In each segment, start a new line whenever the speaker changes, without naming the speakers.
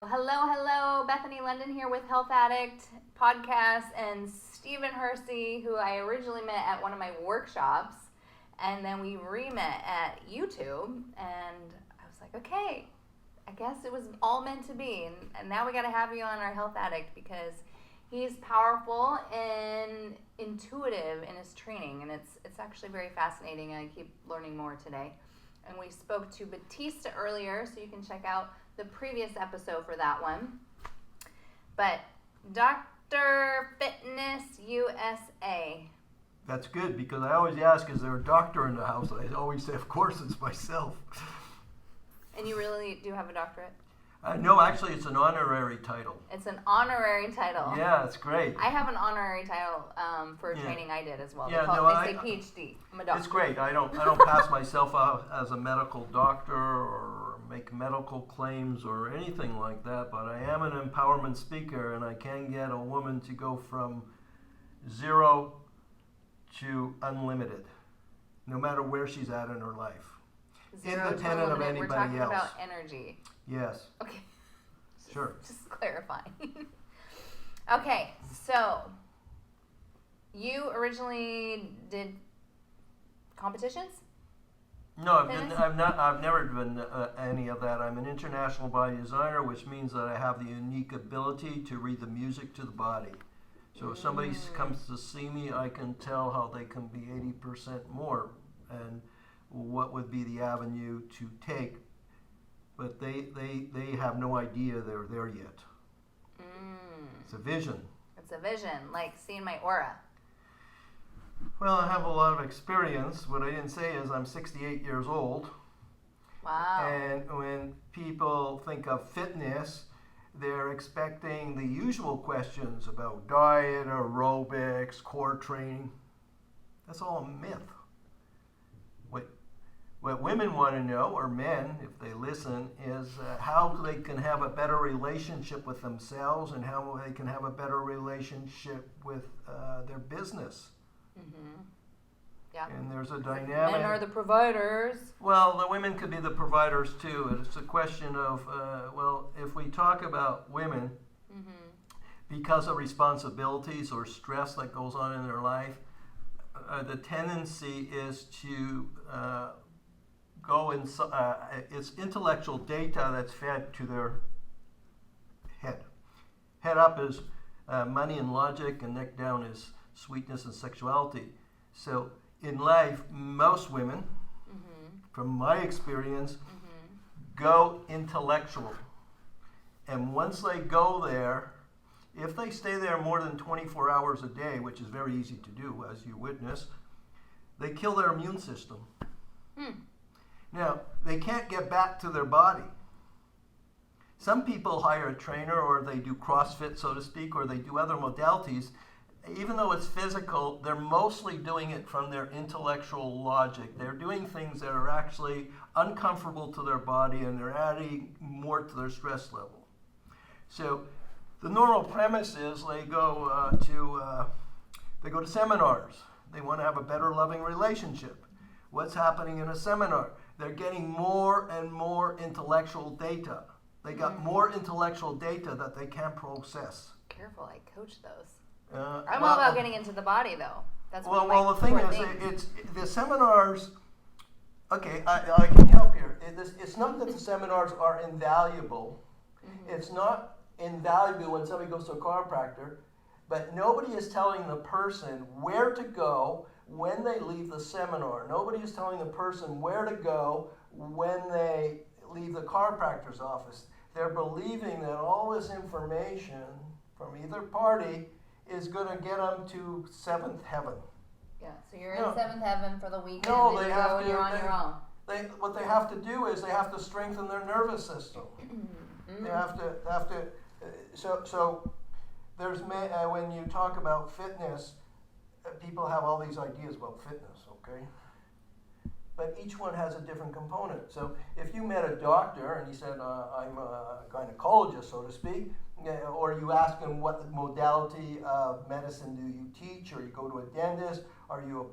Hello. Bethany London here with Health Addict podcast and Stephen Hersey, who I originally met at one of my workshops, and then we re-met at YouTube, and I was like, okay, I guess it was all meant to be, and now we got to have you on our Health Addict because he's powerful and intuitive in his training, and it's actually very fascinating, and I keep learning more today. And we spoke to Batista earlier, so you can check out the previous episode for that one. But Dr. Fitness USA.
That's good because I always ask, is there a doctor in the house? I always say, of course, it's myself.
And you really do have a doctorate?
No, actually, it's an honorary title.
It's an honorary title.
Yeah, it's great.
I have an honorary title for training I did as well.
Yeah,
they say PhD. I'm a doctor.
It's great. I don't pass myself out as a medical doctor or make medical claims or anything like that, but I am an empowerment speaker, and I can get a woman to go from 0 to unlimited, no matter where she's at in her life. Independent of anybody else.
We're talking about energy.
Yes.
Okay.
Sure.
Just clarifying. Okay, so you originally did competitions?
No, I've never done any of that. I'm an international body designer, which means that I have the unique ability to read the music to the body. So if somebody comes to see me, I can tell how they can be 80% more and what would be the avenue to take. But they have no idea they're there yet. It's a vision.
It's a vision, like seeing my aura.
Well, I have a lot of experience. What I didn't say is I'm 68 years old.
Wow.
And when people think of fitness, they're expecting the usual questions about diet, aerobics, core training. That's all a myth. What women want to know, or men, if they listen, is how they can have a better relationship with themselves and how they can have a better relationship with their business.
Mm-hmm. Yeah.
And there's a dynamic.
Men are the providers.
Well, the women could be the providers too. It's a question of, if we talk about women, because of responsibilities or stress that goes on in their life, the tendency is to go in, it's intellectual data that's fed to their head. Head up is money and logic, and neck down is sweetness and sexuality. So in life, most women, from my experience, go intellectual. And once they go there, if they stay there more than 24 hours a day, which is very easy to do, as you witness, they kill their immune system. Now, they can't get back to their body. Some people hire a trainer, or they do CrossFit, so to speak, or they do other modalities. Even though it's physical, they're mostly doing it from their intellectual logic. They're doing things that are actually uncomfortable to their body, and they're adding more to their stress level. So the normal premise is they go to seminars. They want to have a better loving relationship. What's happening in a seminar? They're getting more and more intellectual data. They got more intellectual data that they can't process.
Careful, I coach those. I'm all about getting into the body, though. That's
the thing is, it's the seminars. Okay, I can help here. It's not that the seminars are invaluable. It's not invaluable when somebody goes to a chiropractor, but nobody is telling the person where to go when they leave the seminar. Nobody is telling the person where to go when they leave the chiropractor's office. They're believing that all this information from either party is going to get them to seventh heaven.
Yeah, so you're in seventh heaven for the weekend,
no,
and
they
you
have
go and you're on your own.
What they have to do is they have to strengthen their nervous system. They have to. So there's when you talk about fitness, people have all these ideas about fitness, okay? But each one has a different component. So if you met a doctor and he said, I'm a gynecologist, so to speak, or you ask him what modality of medicine do you teach, or you go to a dentist, are you a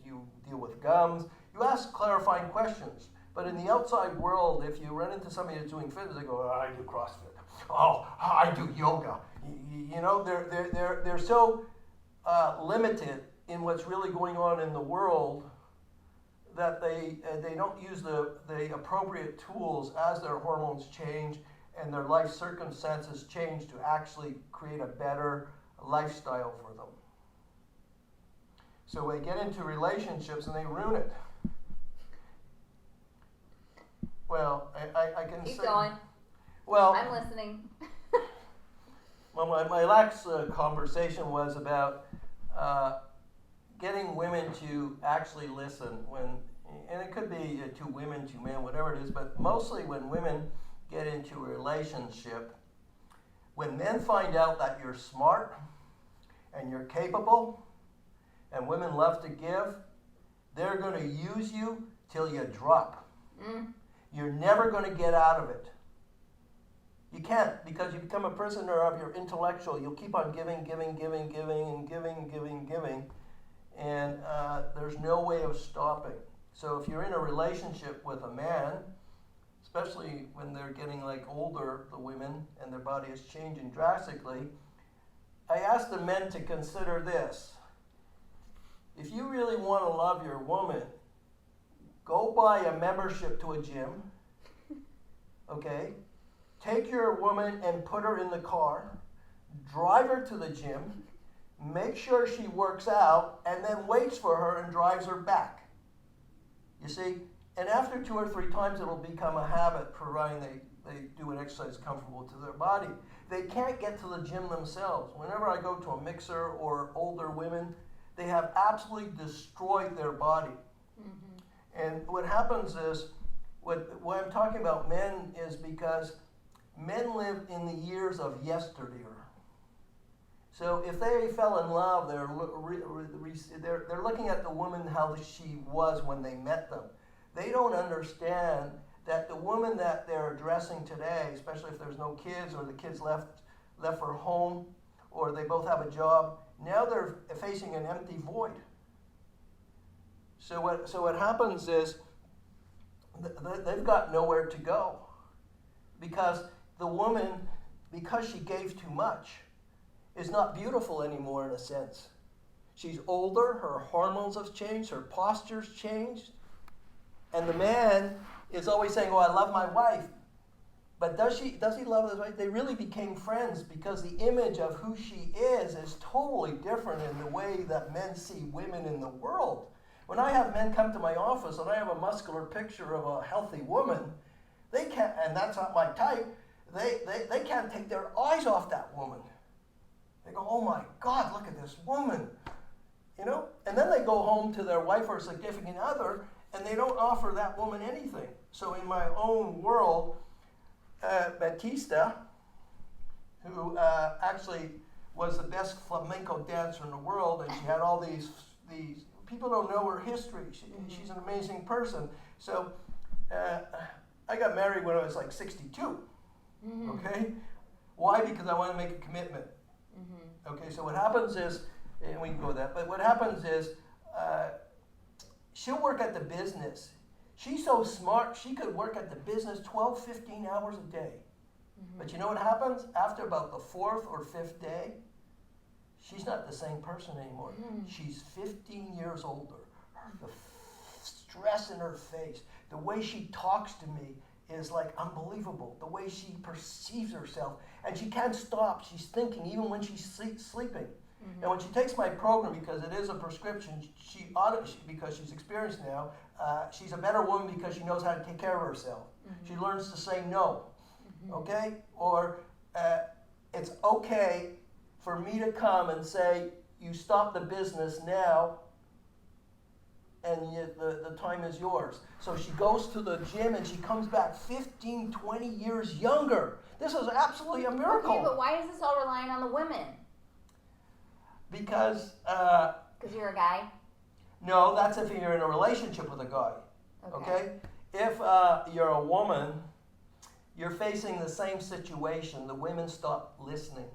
do you deal with gums? You ask clarifying questions. But in the outside world, if you run into somebody that's doing fitness, they go, oh, I do CrossFit. Oh, I do yoga. You know, they're so limited in what's really going on in the world that they don't use the appropriate tools as their hormones change and their life circumstances change to actually create a better lifestyle for them. So they get into relationships and they ruin it. Well, I can
Keep
say...
going.
Well,
I'm listening.
well, my last conversation was about getting women to actually listen and it could be two women, two men, whatever it is, but mostly when women get into a relationship, when men find out that you're smart and you're capable and women love to give, they're going to use you till you drop. You're never going to get out of it. You can't, because you become a prisoner of your intellectual. You'll keep on giving, and there's no way of stopping. So if you're in a relationship with a man, especially when they're getting like older, the women, and their body is changing drastically, I ask the men to consider this. If you really want to love your woman, go buy a membership to a gym, okay? Take your woman and put her in the car, drive her to the gym, make sure she works out, and then waits for her and drives her back. You see? And after 2 or 3 times, it'll become a habit, providing they do an exercise comfortable to their body. They can't get to the gym themselves. Whenever I go to a mixer or older women, they have absolutely destroyed their body. And what happens is, what I'm talking about men is because men live in the years of yesteryear. So if they fell in love, they're looking at the woman how she was when they met them. They don't understand that the woman that they're addressing today, especially if there's no kids or the kids left for home or they both have a job, now they're facing an empty void. So what happens is they've got nowhere to go because the woman, because she gave too much, is not beautiful anymore in a sense. She's older, her hormones have changed, her posture's changed, and the man is always saying, oh, I love my wife. But does he love his wife? They really became friends because the image of who she is totally different in the way that men see women in the world. When I have men come to my office and I have a muscular picture of a healthy woman, they can't, and that's not my type, they can't take their eyes off that woman. They go, oh my God, look at this woman. You know? And then they go home to their wife or significant other and they don't offer that woman anything. So in my own world, Batista, who actually was the best flamenco dancer in the world, and she had all these people don't know her history. She's an amazing person. So I got married when I was like 62. Okay? Why? Because I want to make a commitment. Okay, so what happens is, and we can go with that, but what happens is she'll work at the business. She's so smart, she could work at the business 12, 15 hours a day. But you know what happens? After about the 4th or 5th day, she's not the same person anymore. She's 15 years older. The stress in her face, the way she talks to me is like unbelievable. The way she perceives herself. And she can't stop. She's thinking even when she's sleeping. And when she takes my program, because it is a prescription, because she's experienced now, she's a better woman because she knows how to take care of herself. She learns to say no. Okay? Or it's okay for me to come and say, you stop the business now, and the time is yours. So she goes to the gym and she comes back 15, 20 years younger. This is absolutely a miracle.
Okay, but why is this all relying on the women?
Because...
Because you're a guy?
No, that's if you're in a relationship with a guy. Okay? If you're a woman, you're facing the same situation. The women stop listening.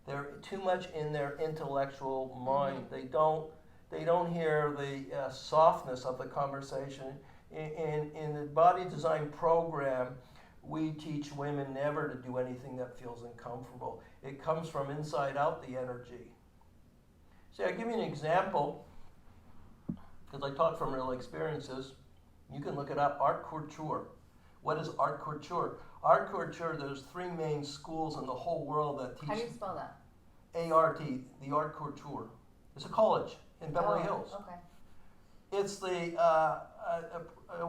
They're too much in their intellectual mind. They don't hear the softness of the conversation. in the body design program, we teach women never to do anything that feels uncomfortable. It comes from inside out, the energy. See, I'll give you an example, because I talk from real experiences. You can look it up, art couture. What is art couture? Art couture, there's 3 main schools in the whole world that teach.
How do you spell that?
A-R-T, the art couture. It's a college in Beverly Hills.
Okay.
It's the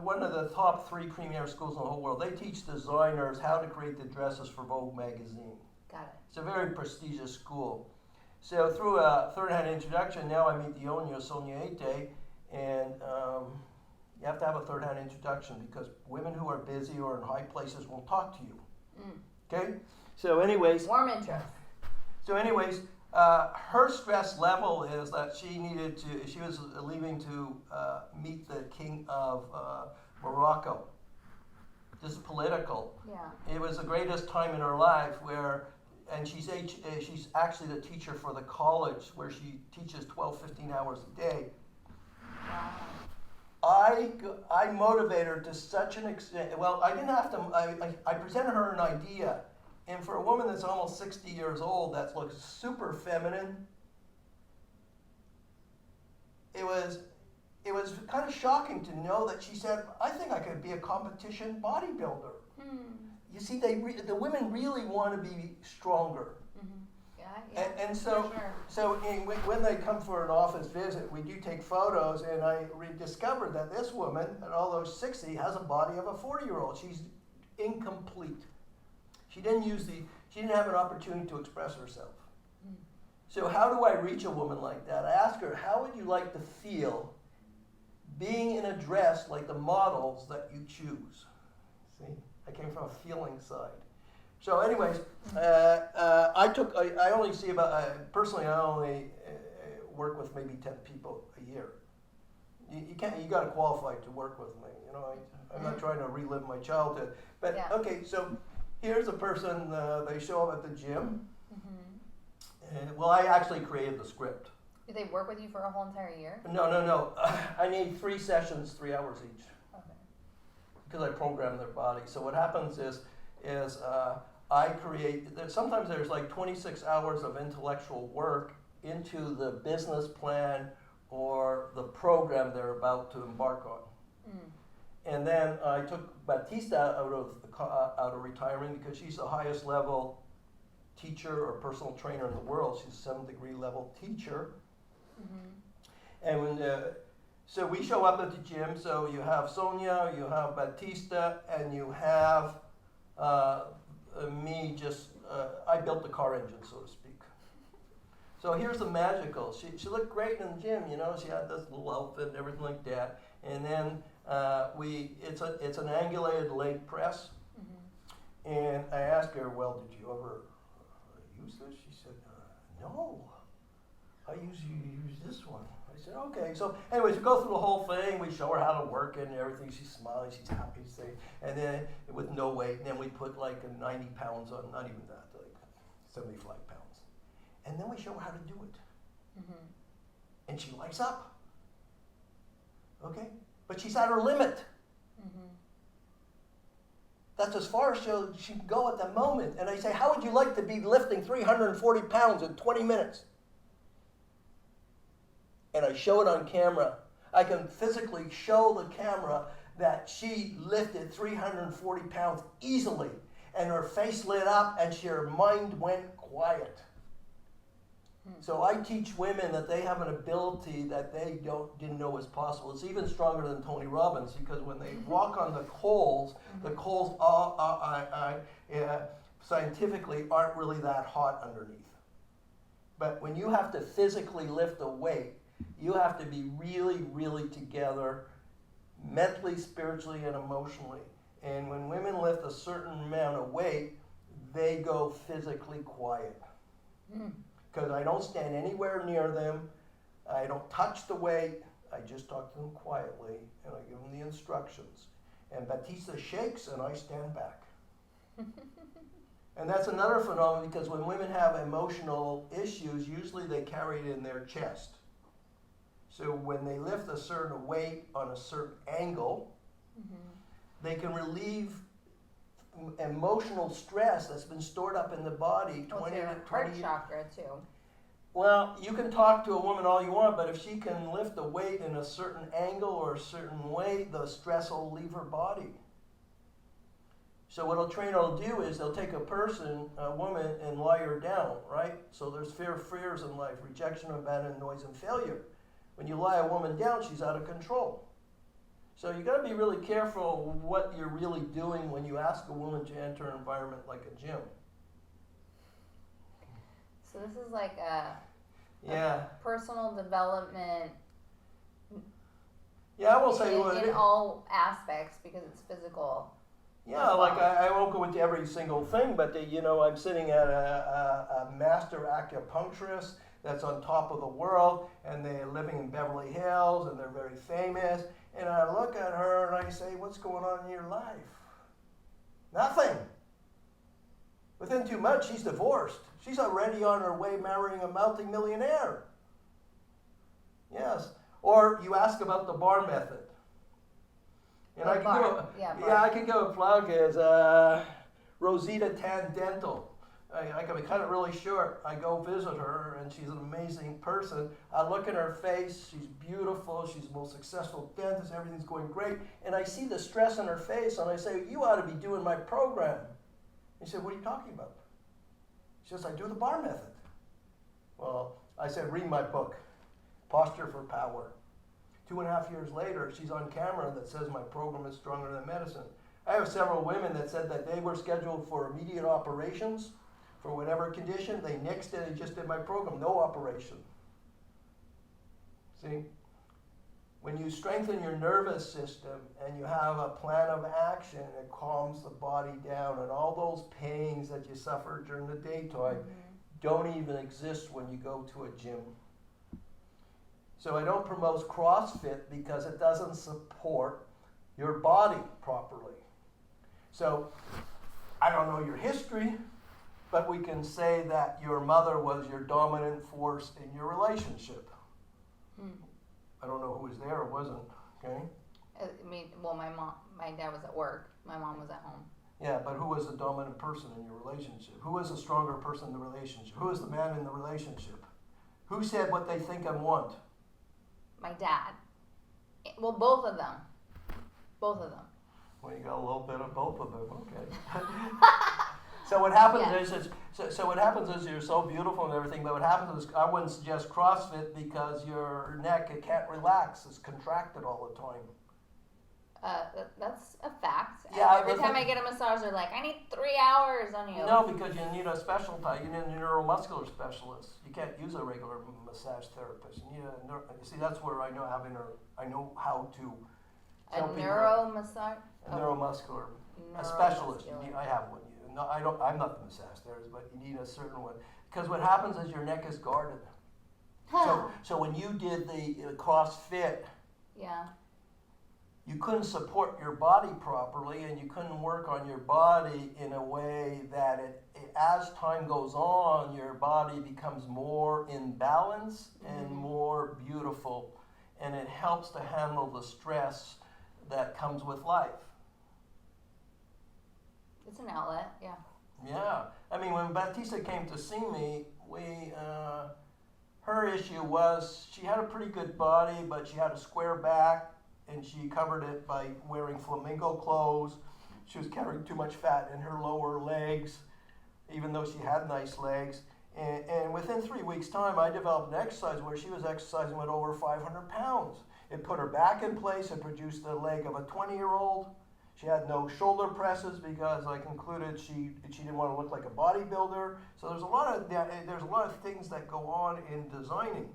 one of the top 3 premier schools in the whole world. They teach designers how to create the dresses for Vogue magazine.
Got it.
It's a very prestigious school. So through a third-hand introduction, now I meet the owner, Sonia Ete, and you have to have a third-hand introduction because women who are busy or in high places won't talk to you. Okay? So anyways.
Warm interest.
So anyways, her stress level is that she was leaving to meet the king of Morocco. This is political.
Yeah.
It was the greatest time in her life and she's actually the teacher for the college where she teaches 12, 15 hours a day.
Wow.
I motivated her to such an extent. Well, I didn't have to, I presented her an idea. And for a woman that's almost 60 years old, that looks super feminine, it was kind of shocking to know that she said, I think I could be a competition bodybuilder. You see, the women really want to be stronger.
Yeah,
and so,
sure.
when they come for an office visit, we do take photos, and I discovered that this woman, at although 60, has a body of a 40-year-old. She's incomplete. She didn't have an opportunity to express herself. So how do I reach a woman like that? I ask her, how would you like to feel being in a dress like the models that you choose? See, I came from a feeling side. So anyways, I only see personally, I only work with maybe 10 people a year. You got to qualify to work with me. You know, I'm not trying to relive my childhood. But
yeah.
Okay, so here's a person, they show up at the gym. Well, I actually created the script.
Did they work with you for a whole entire year?
No. I need 3 sessions, 3 hours each.
Okay.
Because I program their body. So what happens is I create, sometimes there's like 26 hours of intellectual work into the business plan or the program they're about to embark on. And then I took Batista out of retiring because she's the highest level teacher or personal trainer in the world. She's a 7th degree level teacher. And so we show up at the gym. So you have Sonia, you have Batista, and you have me. I built the car engine, so to speak. So here's the magical. She looked great in the gym. You know, she had this little outfit and everything like that. And then it's an angulated leg press. And I asked her, well, did you ever use this? She said, no. I usually use this one. I said, okay. So anyways, we go through the whole thing. We show her how to work it and everything. She's smiling. She's happy. And then with no weight. And then we put like 90 pounds on, not even that, like 75 pounds. And then we show her how to do it. And she lights up. Okay? But she's at her limit. That's as far as she can go at the moment. And I say, how would you like to be lifting 340 pounds in 20 minutes? And I show it on camera. I can physically show the camera that she lifted 340 pounds easily. And her face lit up and her mind went quiet. So I teach women that they have an ability that they didn't know was possible. It's even stronger than Tony Robbins because when they walk on the coals scientifically aren't really that hot underneath. But when you have to physically lift a weight, you have to be really, really together mentally, spiritually, and emotionally. And when women lift a certain amount of weight, they go physically quiet. Because I don't stand anywhere near them. I don't touch the weight. I just talk to them quietly, and I give them the instructions. And Batista shakes, and I stand back. And that's another phenomenon, because when women have emotional issues, usually they carry it in their chest. So when they lift a certain weight on a certain angle, They can relieve emotional stress that's been stored up in the body.
Well,
20
your
to
heart
20
chakra too.
Well, you can talk to a woman all you want, but if she can lift the weight in a certain angle or a certain way, the stress will leave her body. So what a trainer will do is they'll take a person, a woman, and lie her down, right? So there's fears in life: rejection, abandonment, noise, and failure. When you lie a woman down, she's out of control. So you got to be really careful what you're really doing when you ask a woman to enter an environment like a gym.
So this is like a
Yeah.
personal development
Yeah, I will say
in all aspects because it's physical.
Yeah, like I won't go into every single thing, but I'm sitting at a master acupuncturist that's on top of the world, and they're living in Beverly Hills, and they're very famous. And I look at her and I say, "What's going on in your life?" Nothing. Within 2 months, she's divorced. She's already on her way marrying a multi-millionaire. Yes. Or you ask about the bar method. And I can go and plug is Rosita Tan Dental. I can cut it really short. I go visit her, and she's an amazing person. I look at her face. She's beautiful. She's the most successful dentist. Everything's going great. And I see the stress on her face, and I say, "You ought to be doing my program." He said, "What are you talking about?" She says, "I do the bar method." Well, I said, "Read my book, Posture for Power." 2.5 years later, she's on camera that says my program is stronger than medicine. I have several women that said that they were scheduled for immediate operations for whatever condition. They nixed it and just did my program, no operation. See? When you strengthen your nervous system and you have a plan of action, it calms the body down, and all those pains that you suffer during the daytime don't even exist when you go to a gym. So I don't promote CrossFit because it doesn't support your body properly. So I don't know your history, but we can say that your mother was your dominant force in your relationship. I don't know who was there or wasn't, okay?
I mean, well, my dad was at work. My mom was at home.
Yeah, but who was the dominant person in your relationship? Who was the stronger person in the relationship? Who was the man in the relationship? Who said what they think and want?
My dad. Well, both of them. Both of them.
Well, you got a little bit of both of them, okay. So what happens is you're so beautiful and everything, but what happens is I wouldn't suggest CrossFit because your neck, it can't relax. It's contracted all the time.
That's a fact.
Yeah,
every time I get a massage, they're like, "I need 3 hours on you."
No, because you need a specialty. You need a neuromuscular specialist. You can't use a regular massage therapist. You need you see, that's where I know how to.
A neuromassage.
A neuromuscular. A specialist. I have one. No, I don't. I'm not the massage therapist, but you need a certain one because what happens is your neck is guarded. So when you did the CrossFit, you couldn't support your body properly, and you couldn't work on your body in a way that as time goes on, your body becomes more in balance and more beautiful, and it helps to handle the stress that comes with life.
It's an outlet, yeah.
Yeah, I mean, when Batista came to see me, her issue was she had a pretty good body, but she had a square back, and she covered it by wearing flamingo clothes. She was carrying too much fat in her lower legs, even though she had nice legs. And within 3 weeks' time, I developed an exercise where she was exercising with over 500 pounds. It put her back in place and produced the leg of a 20-year-old. She had no shoulder presses because I concluded she didn't want to look like a bodybuilder. So there's a lot of things that go on in designing.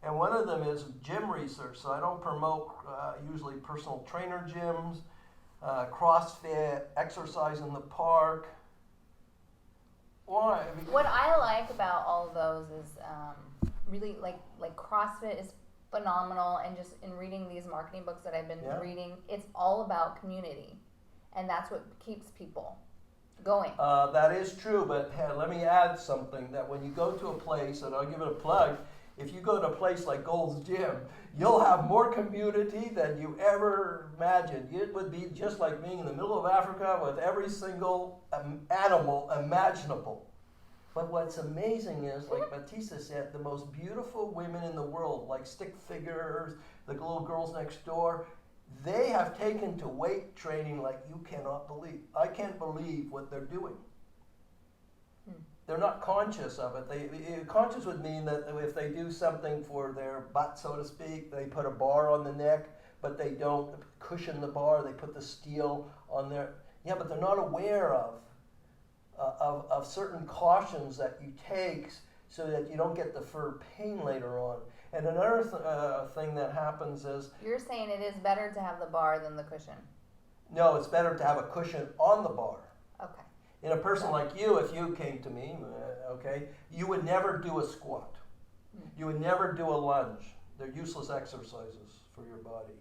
And one of them is gym research. So I don't promote usually personal trainer gyms, CrossFit, exercise in the park. Why?
What I like about all of those is really like CrossFit is phenomenal, and just in reading these marketing books that I've been reading, it's all about community, and that's what keeps people going.
That is true, but hey, let me add something, that when you go to a place, and I'll give it a plug, if you go to a place like Gold's Gym, you'll have more community than you ever imagined. It would be just like being in the middle of Africa with every single animal imaginable. But what's amazing is, like Batista said, the most beautiful women in the world, like stick figures, the little girls next door, they have taken to weight training like you cannot believe. I can't believe what they're doing. They're not conscious of it. Conscious would mean that if they do something for their butt, so to speak, they put a bar on the neck, but they don't cushion the bar. They put the steel on there. Yeah, but they're not aware of certain cautions that you take so that you don't get the fur pain later on. And another thing that happens is...
You're saying it is better to have the bar than the cushion.
No, it's better to have a cushion on the bar.
Okay.
In a person like you, if you came to me, okay, you would never do a squat. You would never do a lunge. They're useless exercises for your body.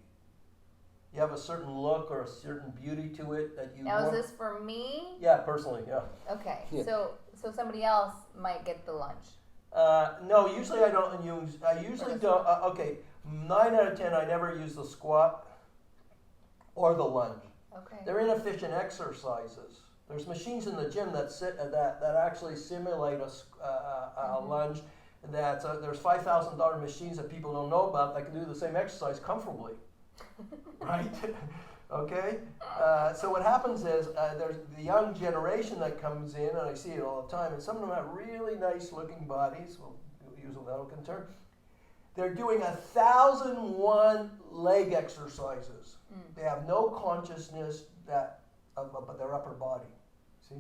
You have a certain look or a certain beauty to it that you
Now, is this for me?
Yeah, personally, yeah.
Okay,
Yeah.
so somebody else might get the lunge.
No, usually I don't use, I usually don't, okay, 9 out of 10 I never use the squat or the lunge.
Okay.
They're inefficient exercises. There's machines in the gym that actually simulate a lunge. There's $5,000 machines that people don't know about that can do the same exercise comfortably. Right? Okay? So what happens is there's the young generation that comes in, and I see it all the time, and some of them have really nice looking bodies. We'll use a medical term. They're doing 1,001 leg exercises. They have no consciousness of their upper body. See?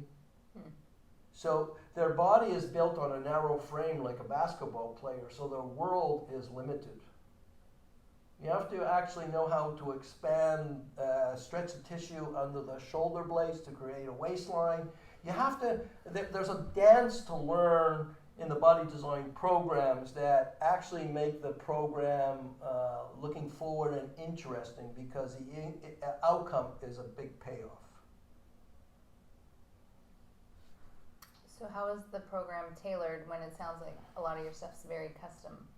So their body is built on a narrow frame like a basketball player, so their world is limited. You have to actually know how to expand, stretch the tissue under the shoulder blades to create a waistline. You have to, there's a dance to learn in the body design programs that actually make the program looking forward and interesting, because the outcome is a big payoff.
So how is the program tailored when it sounds like a lot of your stuff's very custom?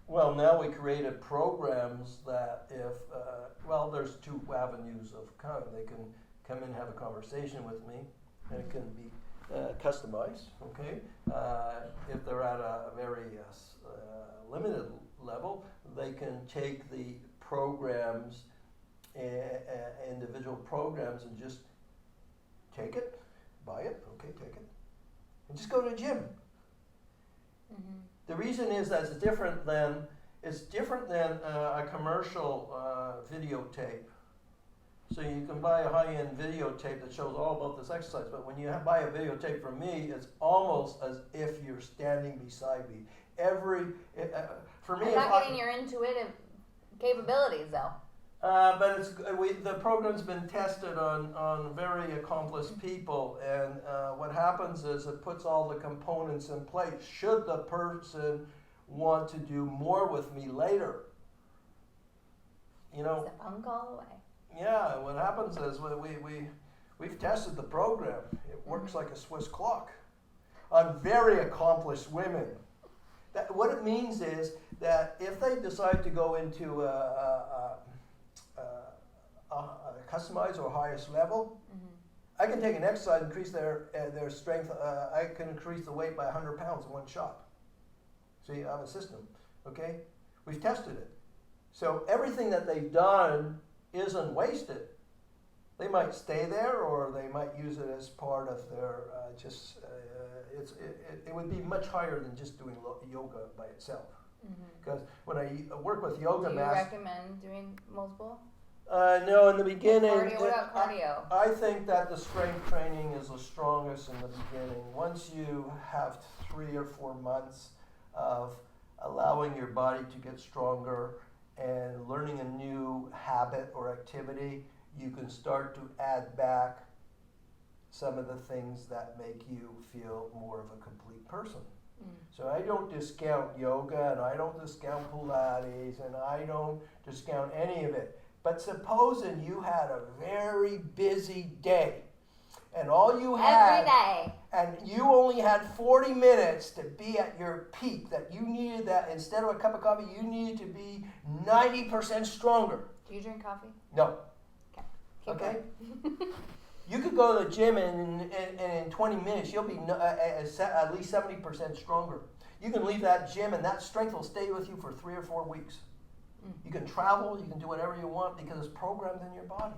Well, now we created programs that there's two avenues of they can come in and have a conversation with me, and it can be customized, okay? If they're at a very limited level, they can take the programs, individual programs, and just take it, buy it, okay, take it, and just go to the gym.
Mm-hmm.
The reason is that it's different than a commercial videotape. So you can buy a high-end videotape that shows all about this exercise, but when you buy a videotape from me, it's almost as if you're standing beside me. For me,
I'm not getting your intuitive capabilities though.
But the program's been tested on very accomplished people, and what happens is it puts all the components in place. Should the person want to do more with me later,
It's a phone call away.
Yeah, what happens is we've tested the program. It works like a Swiss clock on very accomplished women. What it means is that if they decide to go into a customized or highest level, I can take an exercise and increase their strength. I can increase the weight by 100 pounds in one shot. See, I have a system, okay? We've tested it. So everything that they've done isn't wasted. They might stay there, or they might use it as part of their it would be much higher than just doing yoga by itself. Because when I work with yoga
Do you
masters,
recommend doing multiple?
no, in the beginning.
What about cardio?
I think that the strength training is the strongest in the beginning. Once you have 3 or 4 months of allowing your body to get stronger and learning a new habit or activity, you can start to add back some of the things that make you feel more of a complete person. So I don't discount yoga, and I don't discount Pilates, and I don't discount any of it. But supposing you had a very busy day and all you had
every day,
and you only had 40 minutes to be at your peak, that you needed that instead of a cup of coffee, you needed to be 90% stronger.
Do you drink coffee?
No.
Okay.
You could go to the gym and in 20 minutes you'll be at least 70% stronger. You can leave that gym and that strength will stay with you for 3 or 4 weeks. You can travel, you can do whatever you want because it's programmed in your body.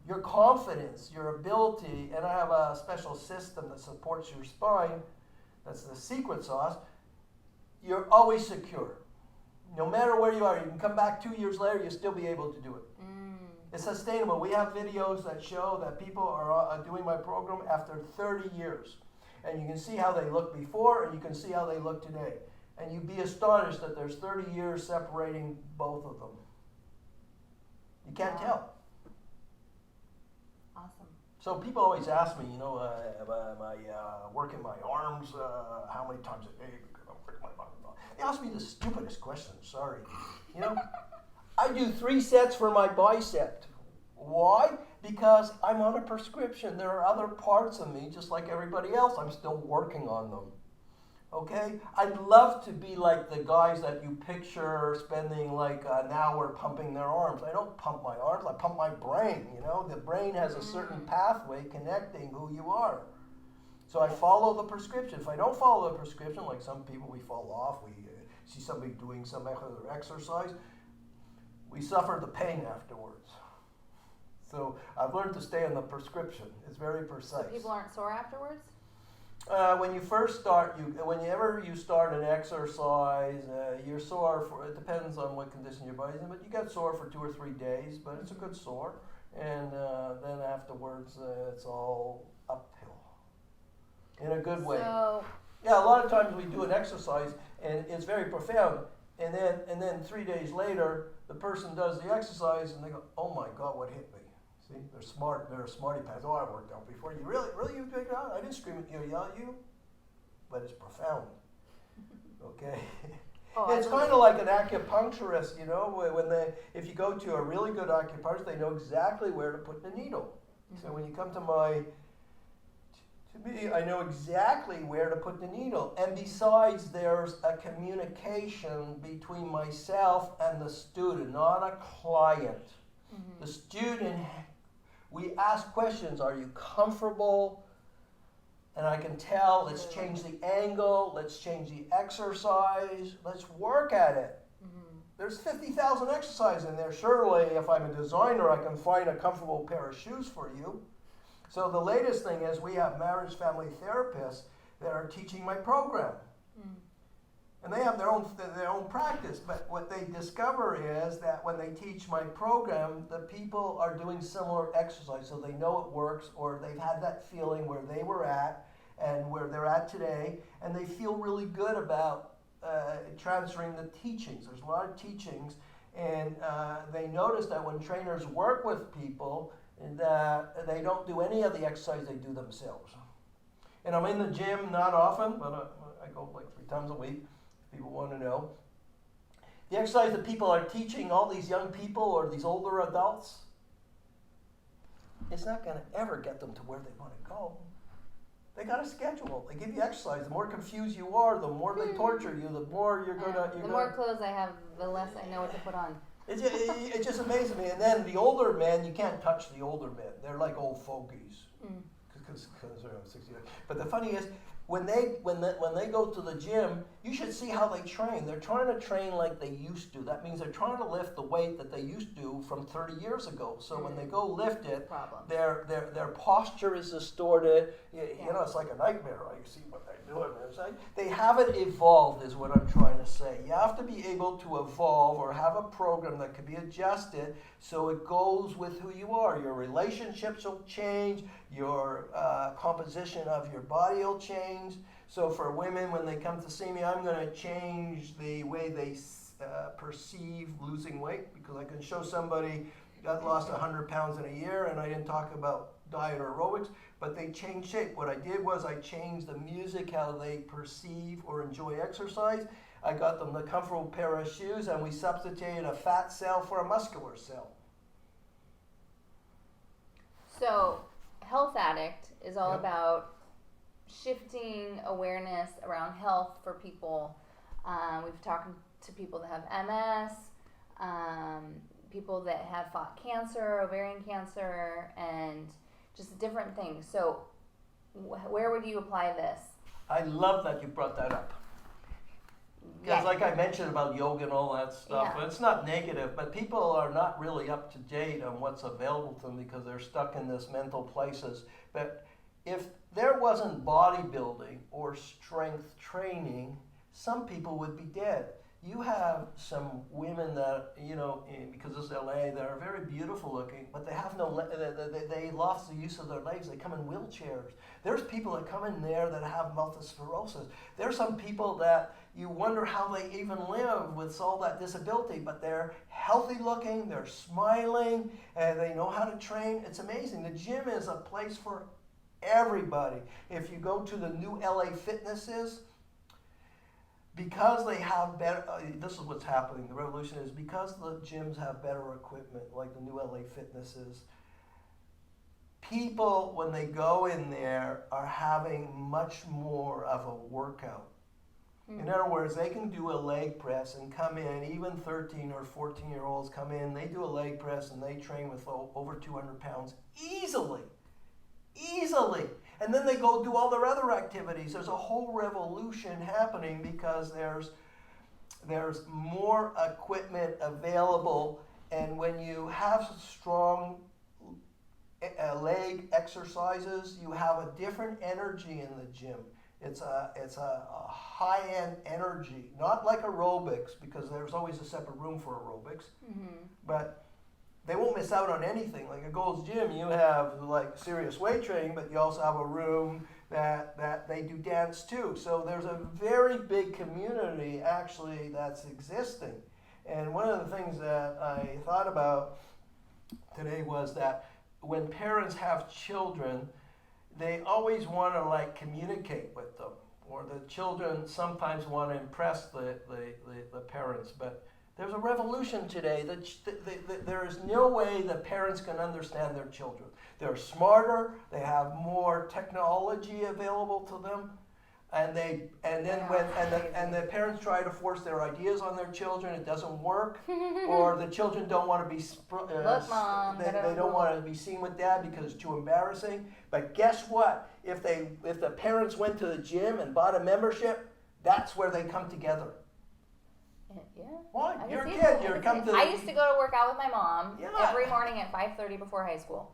Your confidence, your ability, and I have a special system that supports your spine, that's the secret sauce, you're always secure. No matter where you are, you can come back 2 years later, you'll still be able to do it. It's sustainable. We have videos that show that people are doing my program after 30 years. And you can see how they look before and you can see how they look today. And you'd be astonished that there's 30 years separating both of them. You can't tell.
Awesome.
So people always ask me, am I working my arms how many times a day? They ask me the stupidest questions, sorry. I do 3 sets for my bicep. Why? Because I'm on a prescription. There are other parts of me, just like everybody else. I'm still working on them. Okay? I'd love to be like the guys that you picture spending like an hour pumping their arms. I don't pump my arms, I pump my brain. The brain has a certain pathway connecting who you are. So I follow the prescription. If I don't follow the prescription, like some people, we fall off, we see somebody doing some other exercise, we suffer the pain afterwards. So I've learned to stay on the prescription. It's very precise.
So people aren't sore afterwards?
When you first start, whenever you start an exercise, you're sore it depends on what condition your body's in, but you get sore for 2 or 3 days, but it's a good sore. And then afterwards, it's all uphill. In a good way.
So,
yeah, a lot of times we do an exercise and it's very profound. And then 3 days later, the person does the exercise and they go, "Oh my God, what hit me?" See, they're smart. They're smarty pants. "Oh, I worked out before. You really you figured out? I didn't scream at you, yell at you." But it's profound. Okay. It's kind of like an acupuncturist, if you go to a really good acupuncturist, they know exactly where to put the needle. So when you come to me, I know exactly where to put the needle. And besides, there's a communication between myself and the student, not a client. The student, we ask questions. Are you comfortable? And I can tell, let's change the angle, let's change the exercise, let's work at it. There's 50,000 exercises in there. Surely, if I'm a designer, I can find a comfortable pair of shoes for you. So the latest thing is we have marriage family therapists that are teaching my program. And they have their own practice, but what they discover is that when they teach my program, the people are doing similar exercise, so they know it works, or they've had that feeling where they were at and where they're at today, and they feel really good about transferring the teachings. There's a lot of teachings, and they notice that when trainers work with people, that they don't do any of the exercise, they do themselves. And I'm in the gym not often, but I go like 3 times a week, if people want to know. The exercise that people are teaching all these young people or these older adults, it's not going to ever get them to where they want to go. They got a schedule. They give you exercise. The more confused you are, the more they torture you, the more you're going to...
The more clothes I have, the less I know what to put on.
It just amazes me. And then the older men, you can't touch the older men. They're like old fogies. Because they're 60 years. But the funny is, when they go to the gym, you should see how they train. They're trying to train like they used to. That means they're trying to lift the weight that they used to from 30 years ago. So when they go lift it, their posture is distorted. You know, it's like a nightmare. Right? You see what they're doing. It's like they haven't evolved, is what I'm trying to say. You have to be able to evolve or have a program that can be adjusted so it goes with who you are. Your relationships will change. Your composition of your body will change. So for women, when they come to see me, I'm going to change the way they perceive losing weight, because I can show somebody that lost 100 pounds in a year, and I didn't talk about diet or aerobics, but they changed shape. What I did was I changed the music, how they perceive or enjoy exercise. I got them the comfortable pair of shoes, and we substituted a fat cell for a muscular cell.
So, HealthAddikt all about shifting awareness around health for people. We've talked to people that have MS, people that have fought cancer, ovarian cancer, and just different things. So where would you apply this?
I love that you brought that up. Because like I mentioned about yoga and all that stuff, it's not negative, but people are not really up to date on what's available to them because they're stuck in this mental places. But if there wasn't bodybuilding or strength training, some people would be dead. You have some women that, because it's LA, that are very beautiful looking, but they have they lost the use of their legs. They come in wheelchairs. There's people that come in there that have multiple sclerosis. There's some people that you wonder how they even live with all that disability, but they're healthy looking, they're smiling, and they know how to train. It's amazing. The gym is a place for everybody. If you go to the new LA Fitnesses, because they have better, this is what's happening, the revolution is because the gyms have better equipment, like the new LA Fitnesses, people, when they go in there, are having much more of a workout. In other words, they can do a leg press and come in, even 13 or 14-year-olds come in, they do a leg press and they train with over 200 pounds easily. And then they go do all their other activities. There's a whole revolution happening because there's more equipment available, and when you have strong leg exercises, you have a different energy in the gym. It's a high-end energy, not like aerobics, because there's always a separate room for aerobics, but they won't miss out on anything. Like a Gold's Gym, you have like serious weight training, but you also have a room that they do dance too. So there's a very big community actually that's existing. And one of the things that I thought about today was that when parents have children, they always want to like communicate with them, or the children sometimes want to impress the parents, but there's a revolution today that there is no way that parents can understand their children. They're smarter, they have more technology available to them, and the parents try to force their ideas on their children. It doesn't work, or the children don't want to be
Look, Mom,
they don't want to be seen with Dad because it's too embarrassing. But guess what? If the parents went to the gym and bought a membership, that's where they come together.
Yeah.
Why? You're a kid. You're come to.
I used to go to work out with my mom
Yeah.
every morning at 5:30 before high school.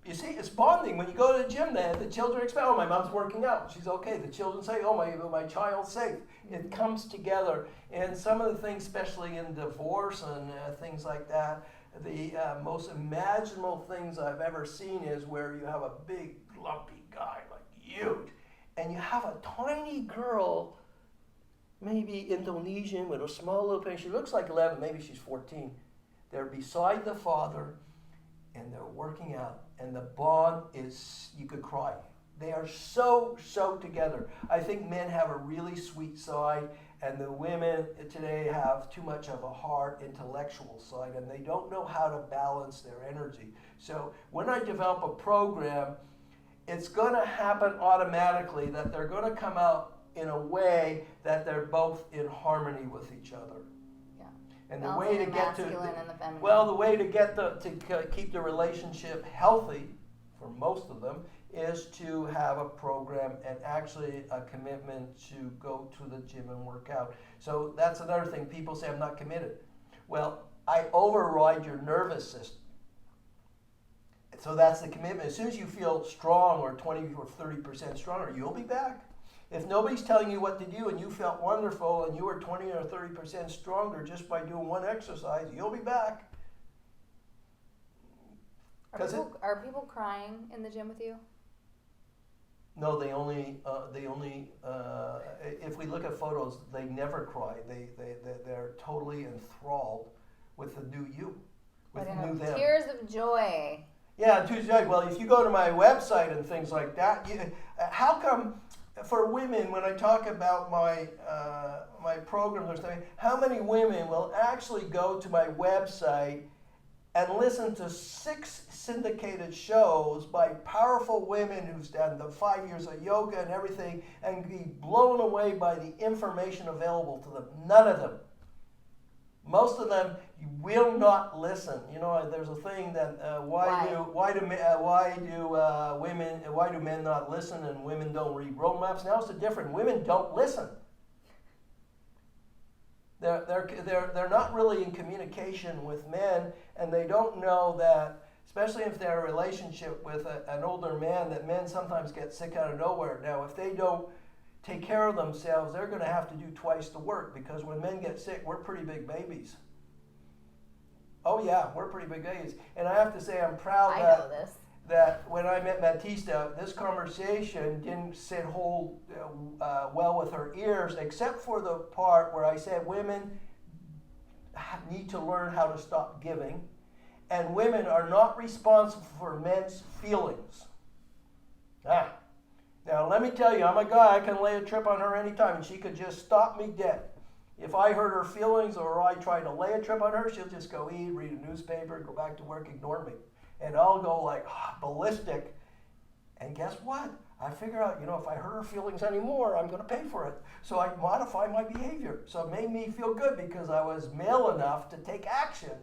You see, it's bonding. When you go to the gym, the children expect, oh, my mom's working out. She's okay. The children say, oh, my child's safe. It comes together. And some of the things, especially in divorce and things like that, the most imaginable things I've ever seen is where you have a big, lumpy guy, like huge, and you have a tiny girl, maybe Indonesian, with a small little face. She looks like 11, maybe she's 14. They're beside the father, and they're working out. And the bond is, you could cry. They are so together. I think men have a really sweet side, and the women today have too much of a hard intellectual side, and they don't know how to balance their energy. So when I develop a program, it's going to happen automatically that they're going to come out in a way that they're both in harmony with each other. And the way to get to the way to get to keep the relationship healthy for most of them is to have a program and actually a commitment to go to the gym and work out. So that's another thing. People say, I'm not committed. Well, I override your nervous system. So that's the commitment. As soon as you feel strong, or 20 or 30% stronger, you'll be back. If nobody's telling you what to do and you felt wonderful and you were 20 or 30% stronger just by doing one exercise, you'll be back.
Are people crying in the gym with you?
No, they only if we look at photos, they never cry. They're totally enthralled with the new you, with the new them.
Tears of joy.
Yeah, Tuesday. Well, if you go to my website and things like that, how come for women, when I talk about my my programs or something, how many women will actually go to my website and listen to 6 syndicated shows by powerful women who've done the 5 years of yoga and everything and be blown away by the information available to them. None of them. Most of them will not listen. You know, there's a thing that why do men not listen and women don't read roadmaps? Now it's different. Women don't listen. They're not really in communication with men, and they don't know that, especially if they're in a relationship with an older man, that men sometimes get sick out of nowhere. Now, if they don't take care of themselves, they're going to have to do twice the work, because when men get sick, we're pretty big babies. Oh yeah, we're pretty big babies. And I have to say, I'm proud that when I met Batista, this conversation didn't hold well with her ears, except for the part where I said women need to learn how to stop giving, and women are not responsible for men's feelings. Now, let me tell you, I'm a guy, I can lay a trip on her anytime, and she could just stop me dead. If I hurt her feelings or I try to lay a trip on her, she'll just go eat, read a newspaper, go back to work, ignore me. And I'll go like ballistic. And guess what? I figure out, if I hurt her feelings anymore, I'm going to pay for it. So I modify my behavior. So it made me feel good because I was male enough to take action.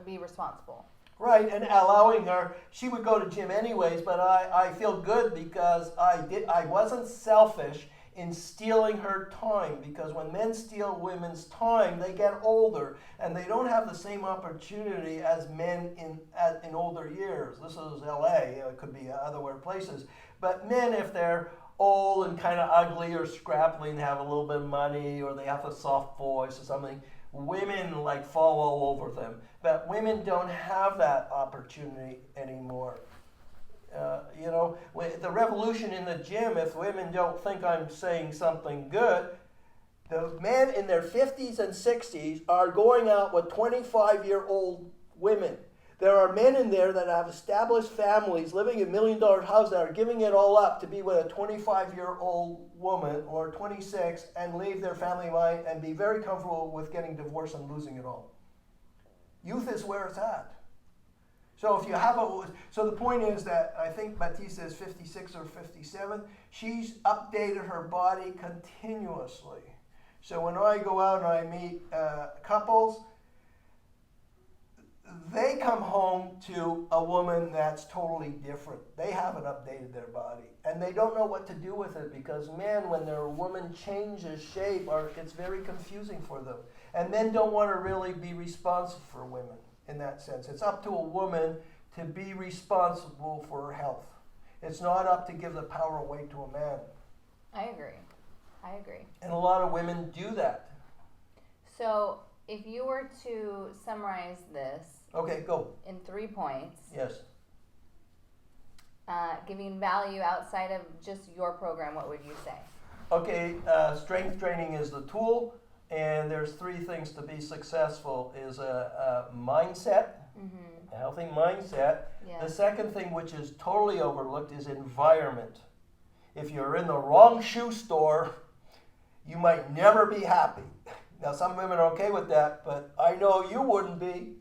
Be responsible.
Right, and allowing her, she would go to gym anyways, but I feel good because I wasn't selfish in stealing her time, because when men steal women's time, they get older and they don't have the same opportunity as men in older years. This is LA, it could be other places. But men, if they're old and kind of ugly or scrappy and have a little bit of money, or they have a soft voice or something, women fall all over them. But women don't have that opportunity anymore. The revolution in the gym, if women don't think I'm saying something good, the men in their 50s and 60s are going out with 25-year-old women. There are men in there that have established families, living in $1 million houses, that are giving it all up to be with a 25-year-old woman or 26 and leave their family life and be very comfortable with getting divorced and losing it all. Youth is where it's at. So if you have so the point is that I think Batista is 56 or 57. She's updated her body continuously. So when I go out and I meet couples, they come home to a woman that's totally different. They haven't updated their body, and they don't know what to do with it, because men, when their woman changes shape, it's very confusing for them. And men don't want to really be responsible for women. In that sense, it's up to a woman to be responsible for her health. It's not up to give the power away to a man.
I agree.
And a lot of women do that.
So, if you were to summarize this,
okay, go
in 3 points.
Yes.
Giving value outside of just your program, what would you say?
Okay, strength training is the tool. And there's 3 things to be successful: is a mindset, a healthy mindset. Yeah. The second thing, which is totally overlooked, is environment. If you're in the wrong shoe store, you might never be happy. Now, some women are okay with that, but I know you wouldn't be.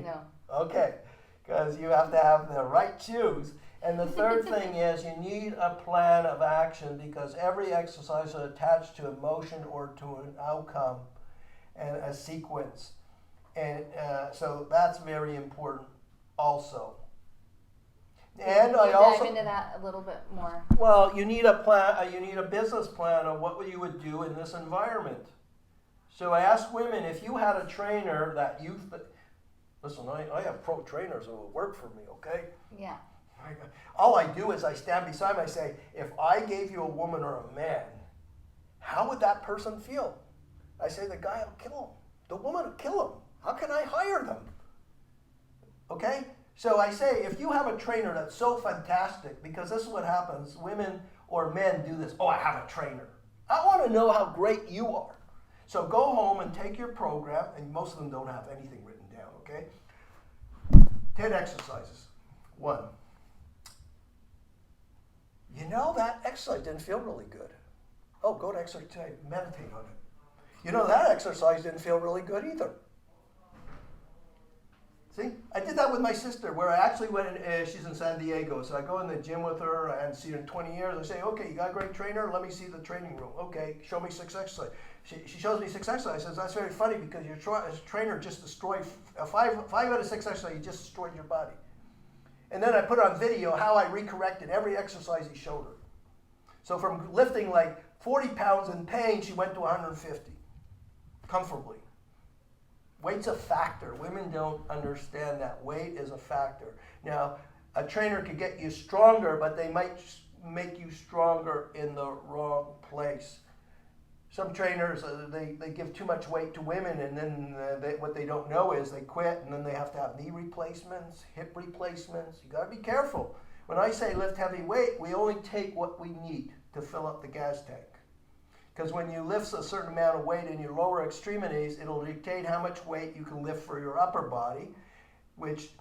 No.
Okay, because you have to have the right shoes. And the third thing is you need a plan of action, because every exercise is attached to emotion or to an outcome and a sequence. And so that's very important also. And I also
dive into that a little bit more.
Well, you need a plan. You need a business plan of what you would do in this environment. So I ask women, if you had a trainer that you listen, I have pro trainers who will work for me. Okay.
Yeah.
All I do is I stand beside him. I say, if I gave you a woman or a man, how would that person feel? I say, the guy will kill him. The woman will kill him. How can I hire them? Okay? So I say, if you have a trainer that's so fantastic, because this is what happens, women or men do this. Oh, I have a trainer. I want to know how great you are. So go home and take your program, and most of them don't have anything written down, okay? 10 exercises. 1. That exercise didn't feel really good. Oh, go to exercise, meditate on it. That exercise didn't feel really good either. See, I did that with my sister, where I actually went, she's in San Diego, so I go in the gym with her, I hadn't seen her in 20 years, I say, okay, you got a great trainer, let me see the training room. Okay, show me 6 exercises. She shows me 6 exercises, that's very funny because your trainer just destroyed, 5 out of 6 exercises, he just destroyed your body. And then I put on video how I recorrected every exercise he showed her. So from lifting like 40 pounds in pain, she went to 150, comfortably. Weight's a factor. Women don't understand that. Weight is a factor. Now, a trainer could get you stronger, but they might make you stronger in the wrong place. Some trainers, they give too much weight to women, and then what they don't know is they quit, and then they have to have knee replacements, hip replacements. You got to be careful. When I say lift heavy weight, we only take what we need to fill up the gas tank. Because when you lift a certain amount of weight in your lower extremities, it'll dictate how much weight you can lift for your upper body, which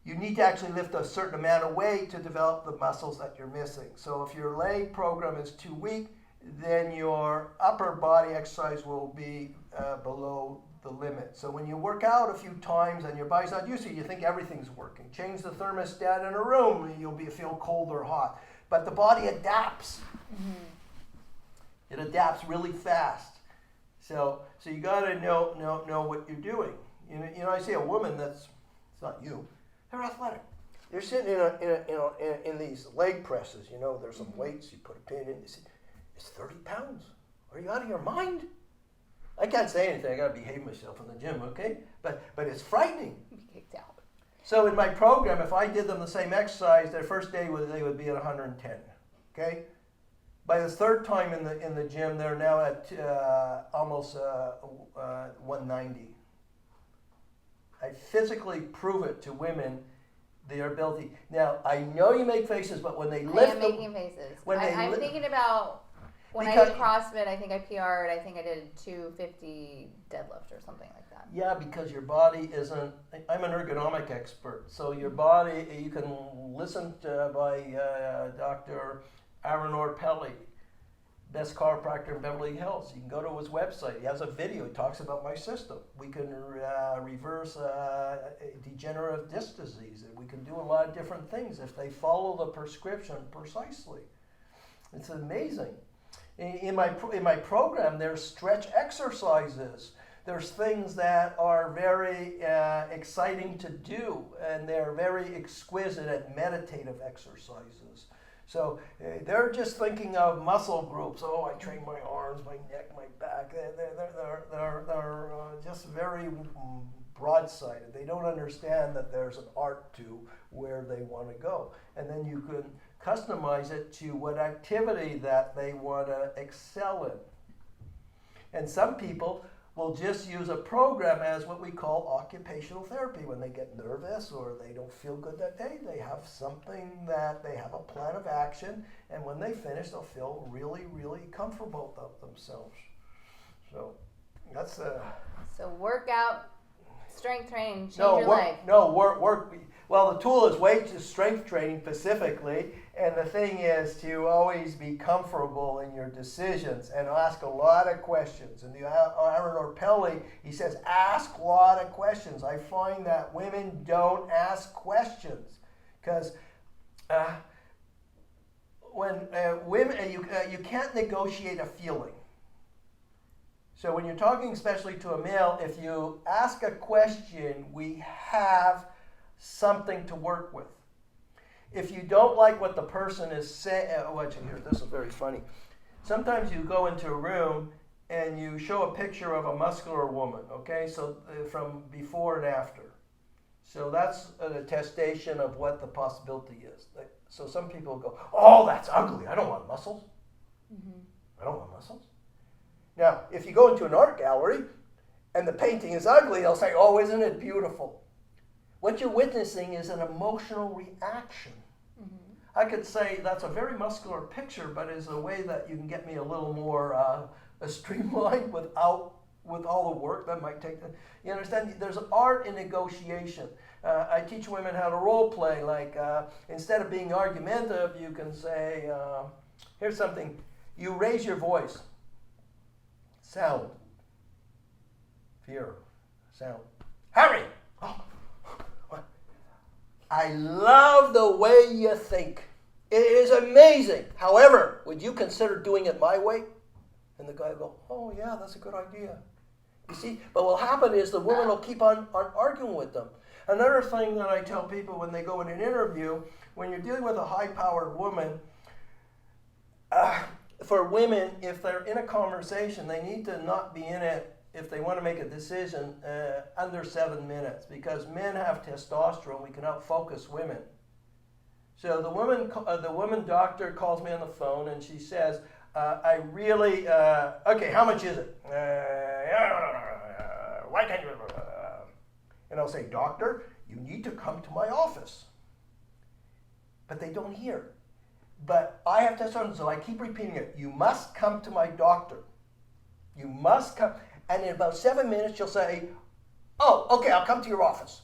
you need to actually lift a certain amount of weight to develop the muscles that you're missing. So if your leg program is too weak, then your upper body exercise will be below the limit. So when you work out a few times and your body's not used to it, you think everything's working. Change the thermostat in a room, you'll feel cold or hot. But the body adapts. Mm-hmm. It adapts really fast. So you got to know what you're doing. You know, I see a woman it's not you. They're athletic. They're sitting in these leg presses. You know, there's some weights. You put a pin in. You see, it's 30 pounds. Are you out of your mind? I can't say anything. I got to behave myself in the gym, okay? But it's frightening.
Be kicked out.
So in my program, if I did them the same exercise, their first day they would be at 110. Okay. By the third time in the gym, they're now at almost 190. I physically prove it to women, their ability. Now, I know you make faces, but when they lift...
I am making faces. I'm thinking about when I did CrossFit, I think I PR'd, I think I did 250 deadlift or something like that.
Yeah, because your body isn't... I'm an ergonomic expert, so your body, you can listen to by Dr. Aaron Orpelli, best chiropractor in Beverly Hills. You can go to his website. He has a video. He talks about my system. We can reverse degenerative disc disease. We can do a lot of different things if they follow the prescription precisely. It's amazing. In my program, there's stretch exercises. There's things that are very exciting to do, and they're very exquisite at meditative exercises. So they're just thinking of muscle groups. Oh, I train my arms, my neck, my back. They're just very broad-sided. They don't understand that there's an art to where they want to go. And then you can customize it to what activity that they want to excel in. And some people will just use a program as what we call occupational therapy. When they get nervous or they don't feel good that day, they have something that they have a plan of action, and when they finish, they'll feel really, really comfortable about themselves. So that's
So workout, strength training, change your life.
Work. Well, the tool is weight to strength training specifically, and the thing is to always be comfortable in your decisions and ask a lot of questions. And Aaron Orpelli, he says, ask a lot of questions. I find that women don't ask questions because when women, you can't negotiate a feeling. So when you're talking especially to a male, if you ask a question, we have something to work with. If you don't like what the person is saying, this is very funny. Sometimes you go into a room and you show a picture of a muscular woman, okay? So from before and after. So that's an attestation of what the possibility is. So some people go, oh, that's ugly. I don't want muscles. Mm-hmm. I don't want muscles. Now, if you go into an art gallery and the painting is ugly, they'll say, oh, isn't it beautiful? What you're witnessing is an emotional reaction. Mm-hmm. I could say that's a very muscular picture, but is a way that you can get me a little more streamlined with all the work that might take. You understand? There's an art in negotiation. I teach women how to role play. Like instead of being argumentative, you can say, here's something. You raise your voice. Sound. Fear. Sound. Harry! Oh, I love the way you think. It is amazing. However, would you consider doing it my way? And the guy will go, oh yeah, that's a good idea. You see, but what will happen is the woman will keep on arguing with them. Another thing that I tell people when they go in an interview, when you're dealing with a high-powered woman, for women, if they're in a conversation, they need to not be in it if they want to make a decision under 7 minutes, because men have testosterone. We can outfocus women. So the woman doctor calls me on the phone and she says, I really, okay, how much is it? Why can't you? And I'll say, doctor, you need to come to my office. But they don't hear. But I have testosterone, so I keep repeating it. You must come to my doctor. You must come. And in about 7 minutes, she'll say, oh, okay, I'll come to your office.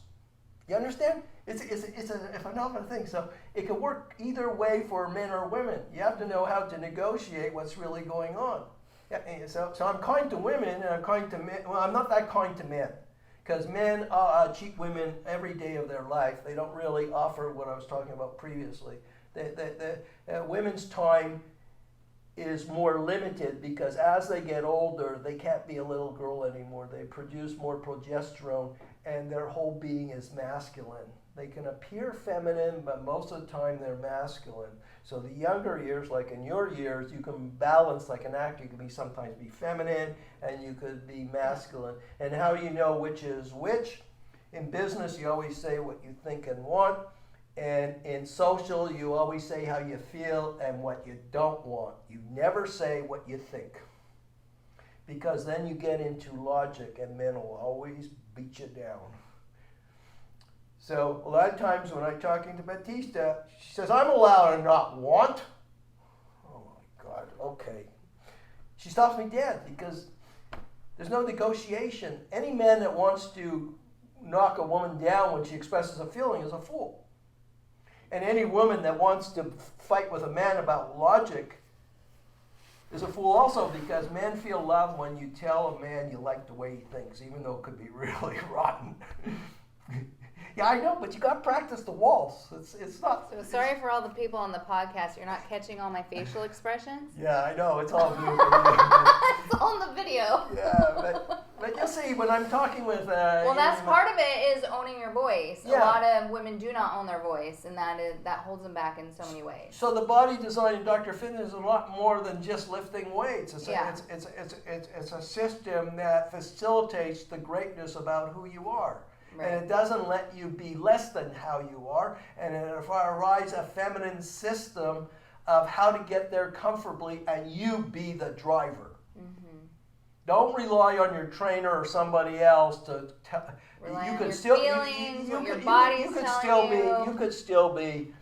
You understand? It's a phenomenal thing. So it can work either way for men or women. You have to know how to negotiate what's really going on. Yeah, so I'm kind to women and I'm kind to men. Well, I'm not that kind to men, because men cheat women every day of their life. They don't really offer what I was talking about previously. The women's time is more limited because as they get older, they can't be a little girl anymore. They produce more progesterone and their whole being is masculine. They can appear feminine, but most of the time they're masculine. So the younger years, like in your years, you can balance like an actor. You can sometimes be feminine and you could be masculine. And how you know which is which? In business, you always say what you think and want. And in social, you always say how you feel and what you don't want. You never say what you think. Because then you get into logic and men will always beat you down. So a lot of times when I'm talking to Batista, she says, I'm allowed to not want. Oh my God, okay. She stops me dead because there's no negotiation. Any man that wants to knock a woman down when she expresses a feeling is a fool. And any woman that wants to fight with a man about logic is a fool also, because men feel love when you tell a man you like the way he thinks, even though it could be really rotten. Yeah, I know, but you got to practice the waltz. It's not.
So sorry for all the people on the podcast. You're not catching all my facial expressions.
Yeah, I know. It's all new.
It's all in the video.
Yeah, but you see, when I'm talking with.
Well, that's part of it is owning your voice.
Yeah.
A lot of women do not own their voice, and that holds them back in so many ways.
So the body design in Dr. Fitness is a lot more than just lifting weights. It's a system that facilitates the greatness about who you are. Right. And it doesn't let you be less than how you are. And it provides a feminine system of how to get there comfortably and you be the driver. Mm-hmm. Don't rely on your trainer or somebody else to tell.
You could still feelings, you could, body's you could still
be you could still be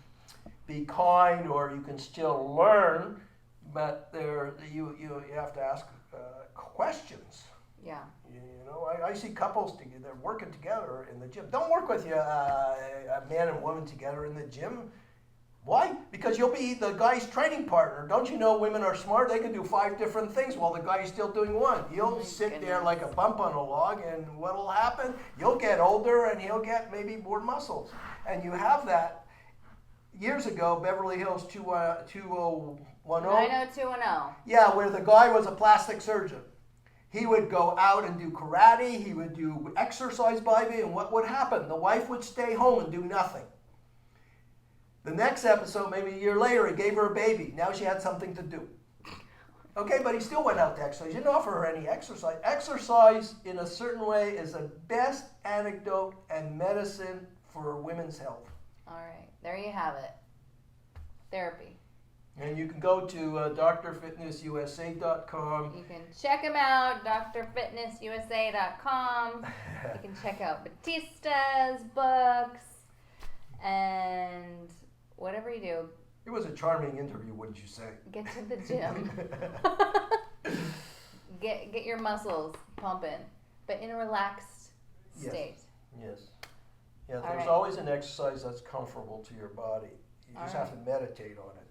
kind, or you can still learn, but you have to ask questions.
Yeah.
You know, I see couples together, they're working together in the gym. Don't work with a man and woman together in the gym. Why? Because you'll be the guy's training partner. Don't you know women are smart? They can do 5 different things while the guy's still doing one. You'll sit there like a bump on a log, and what'll happen? You'll get older and he'll get maybe more muscles. And you have that. Years ago, Beverly Hills 2010.
90210.
Yeah, where the guy was a plastic surgeon. He would go out and do karate, he would do exercise bivy, and what would happen? The wife would stay home and do nothing. The next episode, maybe a year later, he gave her a baby. Now she had something to do. Okay, but he still went out to exercise. He didn't offer her any exercise. Exercise, in a certain way, is the best antidote and medicine for women's health.
All right, there you have it. Therapy.
And you can go to drfitnessusa.com.
You can check him out, drfitnessusa.com. You can check out Batista's books and whatever you do.
It was a charming interview, wouldn't you say?
Get to the gym. get your muscles pumping, but in a relaxed state.
Yes. Yeah, there's always an exercise that's comfortable to your body. You just have to meditate on it.